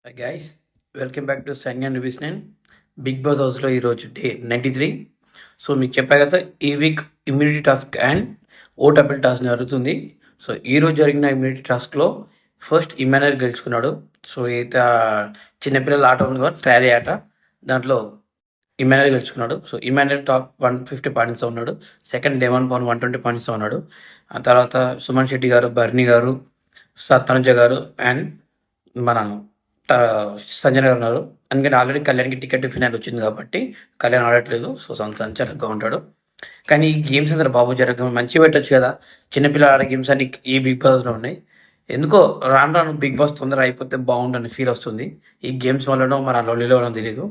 Hi guys, welcome back to Sanjnan reviews. నేను Bigg Boss హౌస్లో ఈరోజు డే 93. సో మీకు చెప్పా కదా, ఈ week immunity task and vote appeal task జరుగుతుంది. సో ఈరోజు జరిగిన ఇమ్యూనిటీ టాస్క్లో ఫస్ట్ ఇమానుయల్ గెలుచుకున్నాడు. సో అయితే చిన్నపిల్లల ఆట ఉంది కదా, ట్రాలీ ఆట, దాంట్లో ఇమానుయల్ గెలుచుకున్నాడు. సో ఇమానుయల్ టాప్ 150 పాయింట్స్తో ఉన్నాడు. సెకండ్ డెమన్ పవన్ 120 పాయింట్స్తో ఉన్నాడు. ఆ తర్వాత సుమన్ శెట్టి గారు, బర్నీ గారు, తనుజ గారు అండ్ మన సంజన గారు ఉన్నారు. అందుకని ఆల్రెడీ కళ్యాణ్కి టికెట్ ఫినాల్ వచ్చింది కాబట్టి కళ్యాణ్ ఆడట్లేదు. సో సంచలనంగా ఉంటాడు. కానీ ఈ గేమ్స్ అందరూ బాబు జరగ మంచిగా పెట్టచ్చు కదా. చిన్నపిల్లలు ఆడే గేమ్స్ అన్ని ఈ బిగ్ బాస్లో ఉన్నాయి. ఎందుకో రాను రాను బిగ్ బాస్ తొందర అయిపోతే బాగుండని ఫీల్ వస్తుంది. ఈ గేమ్స్ వల్లనో మరి ఆ లొల్లిలో తెలియదు.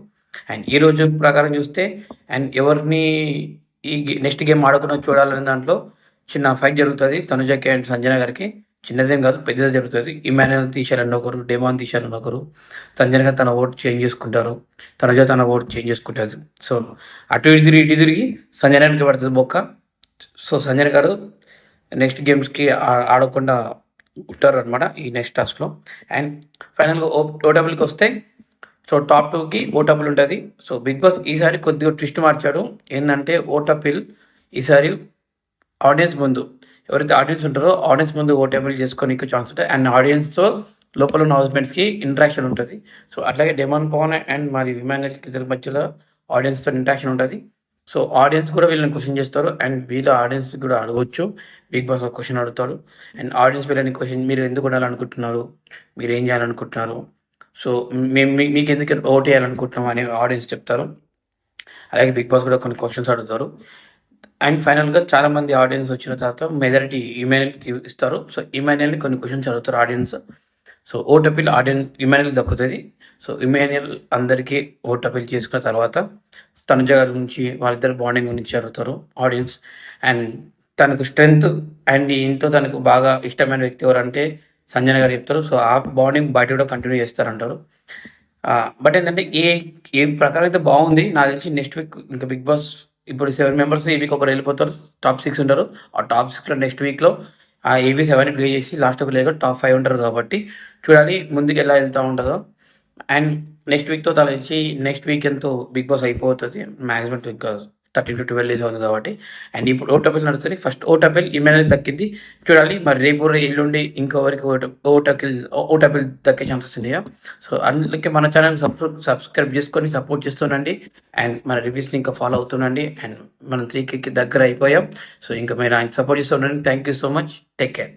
అండ్ ఈ రోజు ప్రకారం చూస్తే అండ్ ఎవరిని ఈ నెక్స్ట్ గేమ్ ఆడుకున్న చూడాలనే దాంట్లో చిన్న ఫైట్ జరుగుతుంది తనుజకి అండ్ సంజన గారికి. చిన్నదేం కాదు, పెద్దదే జరుగుతుంది. ఇమానుయల్ తీశారని ఒకరు, డెమాన్ తీశారని ఒకరు, సంజనగా తన ఓట్ చేంజ్ చేసుకుంటారు, తనుజ తన ఓట్ చేంజ్ చేసుకుంటారు. సో అటు ఇటు తిరిగి సంజనానికి పడుతుంది బొక్క. సో సంజన గారు నెక్స్ట్ గేమ్స్కి ఆడకుండా ఉంటారు అనమాట ఈ నెక్స్ట్ టాస్క్లో. అండ్ ఫైనల్గా ఓటబుల్కి వస్తే సో టాప్ 2కి ఓటబుల్ ఉంటుంది. సో బిగ్ బాస్ ఈసారి కొద్దిగా ట్విస్ట్ మార్చాడు. ఏంటంటే ఓటపిల్ ఈసారి ఆడియన్స్ ముందు, ఎవరైతే ఆడియన్స్ ఉంటారో ఆడియన్స్ ముందు ఓటేబుల్ చేసుకోనికి ఛాన్స్ ఉంటుంది. అండ్ ఆడియన్స్తో లోపల ఉన్న హౌస్మేట్స్కి ఇంటరాక్షన్ ఉంటుంది. సో అట్లాగే డెమాన్ పవన్ అండ్ మరి ఇమానుయల్కి ఇద్దరి మధ్యలో ఆడియన్స్తో ఇంటరాక్షన్ ఉంటుంది. సో ఆడియన్స్ కూడా వీళ్ళని క్వశ్చన్ చేస్తారు అండ్ వీళ్ళ ఆడియన్స్ కూడా అడగవచ్చు. బిగ్ బాస్ ఒక క్వశ్చన్ అడుగుతారు అండ్ ఆడియన్స్ వీళ్ళని క్వశ్చన్, మీరు ఎందుకు ఉండాలనుకుంటున్నారు, మీరు ఏం చేయాలనుకుంటున్నారు, సో మీకు ఎందుకు ఓట్ వేయాలనుకుంటున్నాం అని ఆడియన్స్ చెప్తారు. అలాగే బిగ్ బాస్ కూడా కొన్ని క్వశ్చన్స్ అడుగుతారు. అండ్ ఫైనల్గా చాలామంది ఆడియన్స్ వచ్చిన తర్వాత మెజారిటీ ఇమానుయల్కి ఇస్తారు. సో ఇమానుయల్ని కొన్ని క్వశ్చన్స్ అడుగుతారు audience. So vote appeal audience Emmanuel దక్కుతుంది. సో ఇమానుయల్ అందరికీ ఓట్ అపీల్ చేసుకున్న తర్వాత తనుజ గారి గురించి, వాళ్ళిద్దరు బాండింగ్ గురించి అడుగుతారు ఆడియన్స్. అండ్ తనకు స్ట్రెంగ్త్ అండ్ ఇంట్లో తనకు బాగా ఇష్టమైన వ్యక్తి ఎవరంటే సంజన గారు చెప్తారు. సో ఆ బాండింగ్ బయట కూడా కంటిన్యూ చేస్తారంటారు. బట్ ఏంటంటే ఏ ప్రకారం అయితే బాగుంది. నాకు తెలిసి నెక్స్ట్ వీక్ ఇంకా బిగ్ బాస్ ఇప్పుడు 7 మెంబర్స్ ఈ వీక్ ఒకరు వెళ్ళిపోతారు, టాప్ 6 ఉంటారు. ఆ టాప్ 6లో నెక్స్ట్ వీక్లో ఆ ఏబీ 7 ప్లే చేసి లాస్ట్ ఒక లేక టాప్ 5 ఉంటారు. కాబట్టి చూడాలి ముందుకు ఎలా వెళ్తూ ఉంటుందో. అండ్ నెక్స్ట్ వీక్తో తలచి నెక్స్ట్ వీక్ ఎంతో బిగ్ బాస్ అయిపోతుంది మ్యాక్సిమం ఇంకా 13 to 12 డేస్ ఉంది కాబట్టి. అండ్ ఇప్పుడు ఓటపిల్ నడుస్తుంది. ఫస్ట్ ఓటపిల్ ఇమానుయల్ దక్కింది. చూడాలి మరి రేపు ఎల్లుండి ఇంకొకరికి ఓటపిల్ దక్కే ఛాన్సెస్ ఉన్నాయా. సో అందుకే మన ఛానల్ సబ్స్క్రైబ్ చేసుకొని సపోర్ట్ చేస్తుండండి. అండ్ మన రివ్యూస్ని ఇంకా ఫాలో అవుతుండండి. అండ్ మనం 3Kకి దగ్గర అయిపోయాం. సో ఇంకా మీరు ఆయన సపోర్ట్ చేస్తుండండి. Thank you so much. Take care.